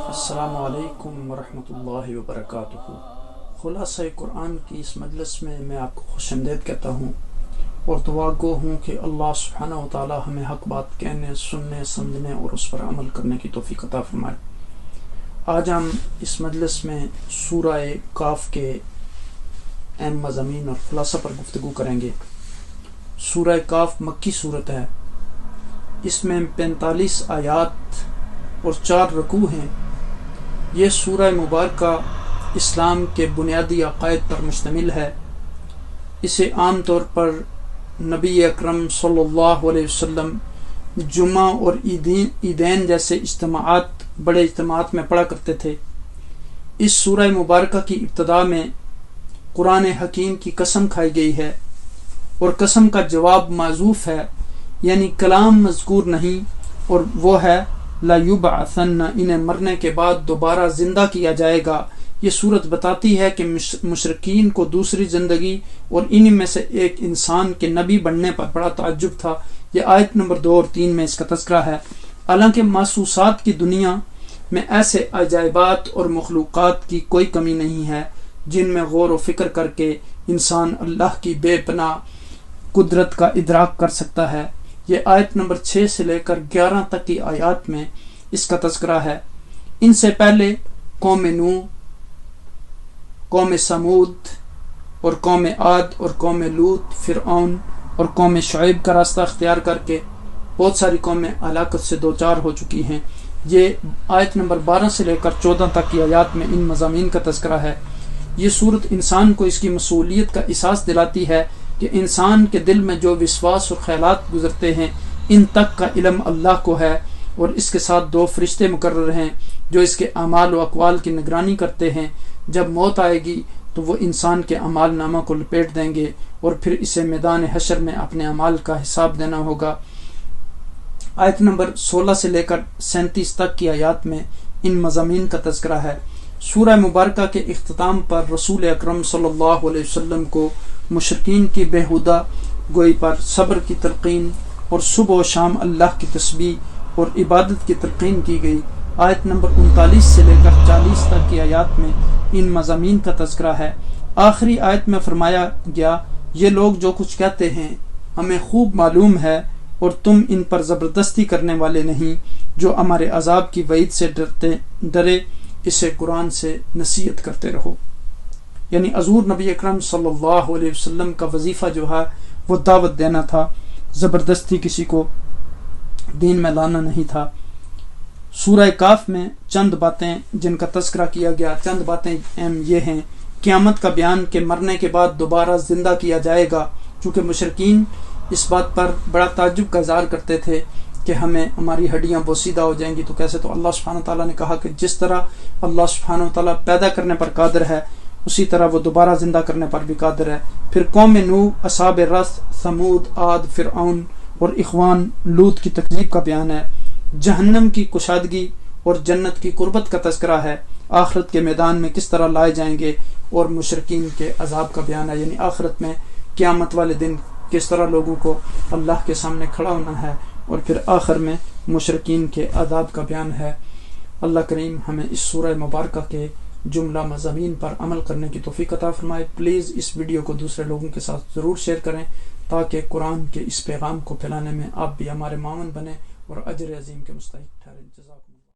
السلام علیکم ورحمۃ اللہ وبرکاتہ۔ خلاصہ قرآن کی اس مجلس میں میں آپ کو خوش آمدید کہتا ہوں اور دعا گو ہوں کہ اللہ سبحانہ و تعالی ہمیں حق بات کہنے، سننے، سمجھنے اور اس پر عمل کرنے کی توفیق عطا فرمائے۔ آج ہم اس مجلس میں سورہ کاف کے اہم مضامین اور خلاصہ پر گفتگو کریں گے۔ سورہ کاف مکی صورت ہے، اس میں 45 آیات اور 4 رکوع ہیں۔ یہ سورہ مبارکہ اسلام کے بنیادی عقائد پر مشتمل ہے۔ اسے عام طور پر نبی اکرم صلی اللہ علیہ وسلم جمعہ اور عیدین جیسے بڑے اجتماعات میں پڑھا کرتے تھے۔ اس سورہ مبارکہ کی ابتدا میں قرآن حکیم کی قسم کھائی گئی ہے اور قسم کا جواب معذوف ہے، یعنی کلام مذکور نہیں، اور وہ ہے لا یبعثن، انہیں مرنے کے بعد دوبارہ زندہ کیا جائے گا۔ یہ صورت بتاتی ہے کہ مشرکین کو دوسری زندگی اور انہی میں سے ایک انسان کے نبی بننے پر بڑا تعجب تھا۔ یہ آیت نمبر 2 اور 3 میں اس کا تذکرہ ہے۔ حالانکہ محسوسات کی دنیا میں ایسے عجائبات اور مخلوقات کی کوئی کمی نہیں ہے جن میں غور و فکر کر کے انسان اللہ کی بے پناہ قدرت کا ادراک کر سکتا ہے۔ یہ آیت نمبر 6 سے لے کر 11 تک کی آیات میں اس کا تذکرہ ہے۔ ان سے پہلے قوم نوح، قوم سمود اور قوم عاد اور قوم لوط، فرعون اور قوم شعیب کا راستہ اختیار کر کے بہت ساری قومیں ہلاکت سے دوچار ہو چکی ہیں۔ یہ آیت نمبر 12 سے لے کر 14 تک کی آیات میں ان مضامین کا تذکرہ ہے۔ یہ صورت انسان کو اس کی مسئولیت کا احساس دلاتی ہے کہ انسان کے دل میں جو وسواس اور خیالات گزرتے ہیں ان تک کا علم اللہ کو ہے، اور اس کے ساتھ 2 فرشتے مقرر ہیں جو اس کے اعمال و اقوال کی نگرانی کرتے ہیں۔ جب موت آئے گی تو وہ انسان کے اعمال نامہ کو لپیٹ دیں گے اور پھر اسے میدان حشر میں اپنے اعمال کا حساب دینا ہوگا۔ آیت نمبر 16 سے لے کر 37 تک کی آیات میں ان مضامین کا تذکرہ ہے۔ سورہ مبارکہ کے اختتام پر رسول اکرم صلی اللہ علیہ وسلم کو مشرکین کی بیہودہ گوئی پر صبر کی تلقین اور صبح و شام اللہ کی تسبیح اور عبادت کی تلقین کی گئی۔ آیت نمبر 39 سے لے کر 40 تک کی آیات میں ان مضامین کا تذکرہ ہے۔ آخری آیت میں فرمایا گیا، یہ لوگ جو کچھ کہتے ہیں ہمیں خوب معلوم ہے اور تم ان پر زبردستی کرنے والے نہیں۔ جو ہمارے عذاب کی وعید سے ڈرے اسے قرآن سے نصیحت کرتے رہو۔ یعنی حضور نبی اکرم صلی اللہ علیہ وسلم کا وظیفہ جو ہے وہ دعوت دینا تھا، زبردستی کسی کو دین میں لانا نہیں تھا۔ سورہ کاف میں چند باتیں جن کا تذکرہ کیا گیا، چند باتیں اہم یہ ہیں: قیامت کا بیان کہ مرنے کے بعد دوبارہ زندہ کیا جائے گا، چونکہ مشرکین اس بات پر بڑا تعجب کا اظہار کرتے تھے کہ ہماری ہڈیاں بوسیدہ ہو جائیں گی تو کیسے؟ تو اللہ سبحانہ تعالیٰ نے کہا کہ جس طرح اللہ سبحانہ تعالیٰ پیدا کرنے پر قادر ہے اسی طرح وہ دوبارہ زندہ کرنے پر بھی قادر ہے۔ پھر قوم نوح، اصحاب رس، ثمود، عاد، فرعون اور اخوان لوط کی تکذیب کا بیان ہے۔ جہنم کی کشادگی اور جنت کی قربت کا تذکرہ ہے۔ آخرت کے میدان میں کس طرح لائے جائیں گے اور مشرکین کے عذاب کا بیان ہے، یعنی آخرت میں قیامت والے دن کس طرح لوگوں کو اللہ کے سامنے کھڑا ہونا ہے، اور پھر آخر میں مشرکین کے عذاب کا بیان ہے۔ اللہ کریم ہمیں اس سورہ مبارکہ کے جملہ مضامین پر عمل کرنے کی توفیق عطا فرمائے۔ پلیز اس ویڈیو کو دوسرے لوگوں کے ساتھ ضرور شیئر کریں تاکہ قرآن کے اس پیغام کو پھیلانے میں آپ بھی ہمارے معاون بنیں اور اجر عظیم کے مستحق ٹھہریں۔ جزاکم اللہ۔